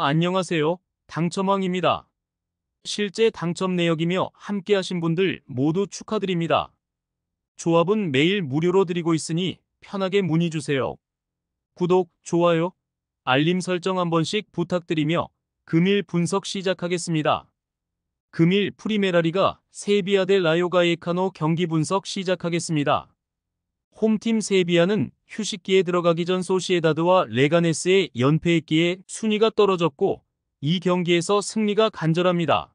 안녕하세요. 당첨왕입니다. 실제 당첨 내역이며 함께하신 분들 모두 축하드립니다. 조합은 매일 무료로 드리고 있으니 편하게 문의 주세요. 구독, 좋아요, 알림 설정 한 번씩 부탁드리며 금일 분석 시작하겠습니다. 금일 프리메라리가 세비야 대 라요 가이에카노 경기 분석 시작하겠습니다. 홈팀 세비야는 휴식기에 들어가기 전 소시에다드와 레가네스의 연패했기에 순위가 떨어졌고 이 경기에서 승리가 간절합니다.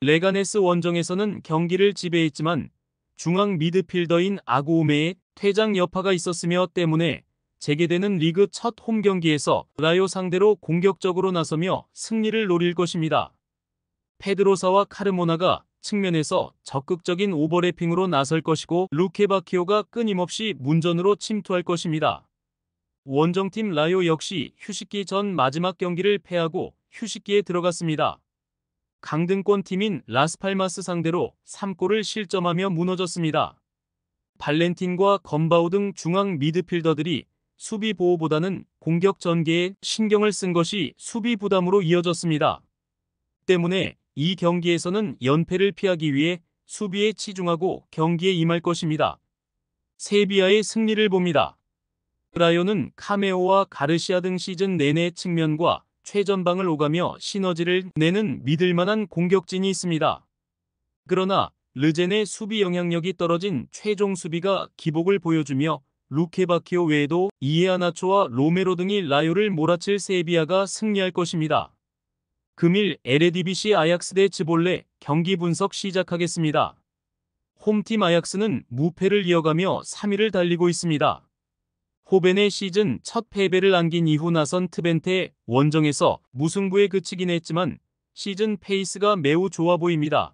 레가네스 원정에서는 경기를 지배했지만 중앙 미드필더인 아고우메의 퇴장 여파가 있었으며 때문에 재개되는 리그 첫 홈경기에서 라요 상대로 공격적으로 나서며 승리를 노릴 것입니다. 페드로사와 카르모나가 측면에서 적극적인 오버래핑으로 나설 것이고 루케바키오가 끊임없이 문전으로 침투할 것입니다. 원정팀 라요 역시 휴식기 전 마지막 경기를 패하고 휴식기에 들어갔습니다. 강등권 팀인 라스팔마스 상대로 3골을 실점하며 무너졌습니다. 발렌틴과 건바우 등 중앙 미드필더들이 수비 보호보다는 공격 전개에 신경을 쓴 것이 수비 부담으로 이어졌습니다. 때문에 이 경기에서는 연패를 피하기 위해 수비에 치중하고 경기에 임할 것입니다. 세비야의 승리를 봅니다. 라요는 카메오와 가르시아 등 시즌 내내 측면과 최전방을 오가며 시너지를 내는 믿을만한 공격진이 있습니다. 그러나 르젠의 수비 영향력이 떨어진 최종 수비가 기복을 보여주며 루케바키오 외에도 이에아나초와 로메로 등이 라요를 몰아칠 세비야가 승리할 것입니다. 금일 에레디비시 아약스 대 즈볼레 경기 분석 시작하겠습니다. 홈팀 아약스는 무패를 이어가며 3위를 달리고 있습니다. 호벤의 시즌 첫 패배를 안긴 이후 나선 트벤테 원정에서 무승부에 그치긴 했지만 시즌 페이스가 매우 좋아 보입니다.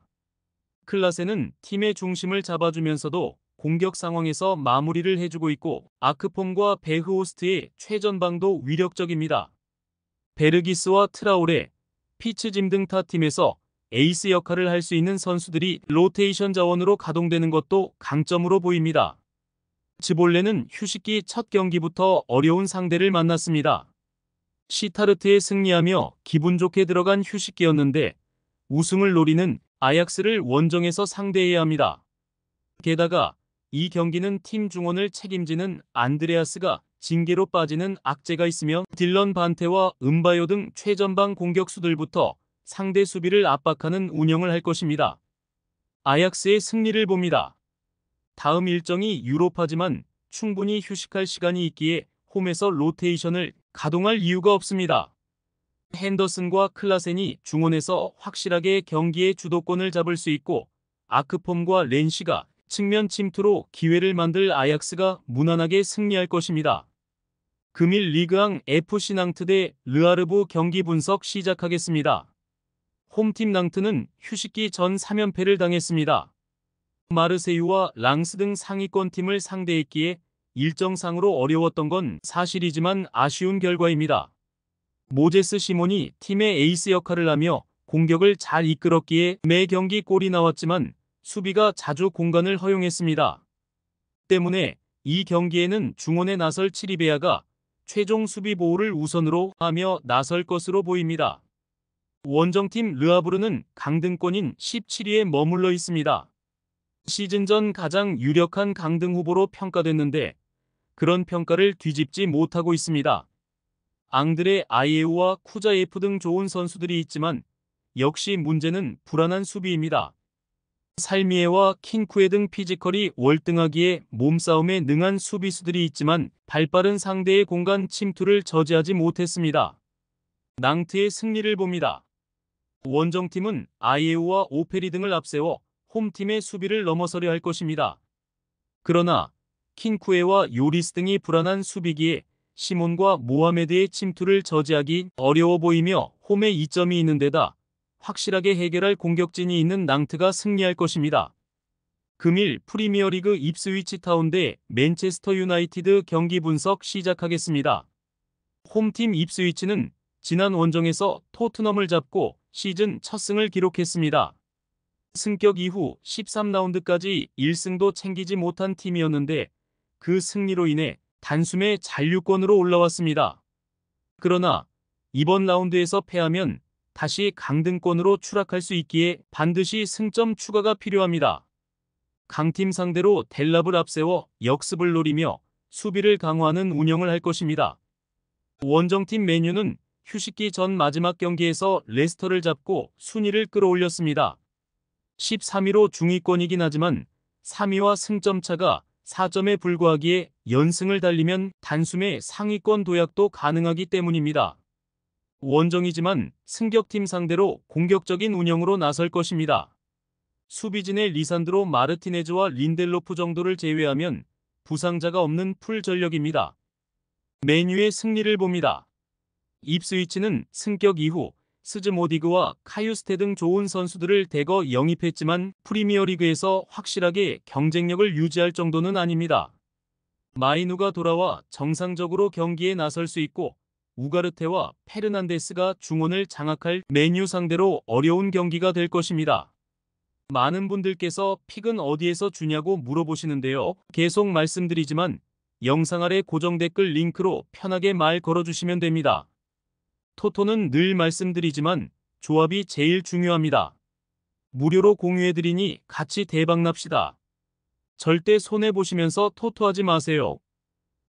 클라세는 팀의 중심을 잡아주면서도 공격 상황에서 마무리를 해주고 있고 아크폼과 베흐호스트의 최전방도 위력적입니다. 베르기스와 트라오레, 피츠짐 등 타 팀에서 에이스 역할을 할 수 있는 선수들이 로테이션 자원으로 가동되는 것도 강점으로 보입니다. 즈볼레는 휴식기 첫 경기부터 어려운 상대를 만났습니다. 시타르트에 승리하며 기분 좋게 들어간 휴식기였는데 우승을 노리는 아약스를 원정에서 상대해야 합니다. 게다가 이 경기는 팀 중원을 책임지는 안드레아스가 징계로 빠지는 악재가 있으며 딜런 반테와 음바요 등 최전방 공격수들부터 상대 수비를 압박하는 운영을 할 것입니다. 아약스의 승리를 봅니다. 다음 일정이 유로파지만 충분히 휴식할 시간이 있기에 홈에서 로테이션을 가동할 이유가 없습니다. 핸더슨과 클라센이 중원에서 확실하게 경기의 주도권을 잡을 수 있고 아크폼과 렌시가 측면 침투로 기회를 만들 아약스가 무난하게 승리할 것입니다. 금일 리그앙 FC 낭트 대 르아르브 경기 분석 시작하겠습니다. 홈팀 낭트는 휴식기 전 3연패를 당했습니다. 마르세유와 랑스 등 상위권 팀을 상대했기에 일정상으로 어려웠던 건 사실이지만 아쉬운 결과입니다. 모제스 시몬이 팀의 에이스 역할을 하며 공격을 잘 이끌었기에 매 경기 골이 나왔지만 수비가 자주 공간을 허용했습니다. 때문에 이 경기에는 중원에 나설 치리베아가 최종 수비 보호를 우선으로 하며 나설 것으로 보입니다. 원정팀 르아브르는 강등권인 17위에 머물러 있습니다. 시즌 전 가장 유력한 강등 후보로 평가됐는데 그런 평가를 뒤집지 못하고 있습니다. 앙드레 아이에우와 쿠자예프 등 좋은 선수들이 있지만 역시 문제는 불안한 수비입니다. 살미에와 킨쿠에 등 피지컬이 월등하기에 몸싸움에 능한 수비수들이 있지만 발빠른 상대의 공간 침투를 저지하지 못했습니다. 낭트의 승리를 봅니다. 원정팀은 아이에우와 오페리 등을 앞세워 홈팀의 수비를 넘어서려 할 것입니다. 그러나 킨쿠에와 요리스 등이 불안한 수비기에 시몬과 모하메드의 침투를 저지하기 어려워 보이며 홈에 이점이 있는 데다 확실하게 해결할 공격진이 있는 낭트가 승리할 것입니다. 금일 프리미어리그 입스위치 타운 대 맨체스터 유나이티드 경기 분석 시작하겠습니다. 홈팀 입스위치는 지난 원정에서 토트넘을 잡고 시즌 첫 승을 기록했습니다. 승격 이후 13라운드까지 1승도 챙기지 못한 팀이었는데 그 승리로 인해 단숨에 잔류권으로 올라왔습니다. 그러나 이번 라운드에서 패하면 다시 강등권으로 추락할 수 있기에 반드시 승점 추가가 필요합니다. 강팀 상대로 델랍을 앞세워 역습을 노리며 수비를 강화하는 운영을 할 것입니다. 원정팀 맨유는 휴식기 전 마지막 경기에서 레스터를 잡고 순위를 끌어올렸습니다. 13위로 중위권이긴 하지만 3위와 승점 차가 4점에 불과하기에 연승을 달리면 단숨에 상위권 도약도 가능하기 때문입니다. 원정이지만 승격팀 상대로 공격적인 운영으로 나설 것입니다. 수비진의 리산드로 마르티네즈와 린델로프 정도를 제외하면 부상자가 없는 풀 전력입니다. 맨유의 승리를 봅니다. 입스위치는 승격 이후 스즈모디그와 카유스테 등 좋은 선수들을 대거 영입했지만 프리미어리그에서 확실하게 경쟁력을 유지할 정도는 아닙니다. 마이누가 돌아와 정상적으로 경기에 나설 수 있고 우가르테와 페르난데스가 중원을 장악할 맨유 상대로 어려운 경기가 될 것입니다. 많은 분들께서 픽은 어디에서 주냐고 물어보시는데요. 계속 말씀드리지만 영상 아래 고정 댓글 링크로 편하게 말 걸어주시면 됩니다. 토토는 늘 말씀드리지만 조합이 제일 중요합니다. 무료로 공유해드리니 같이 대박납시다. 절대 손해보시면서 토토하지 마세요.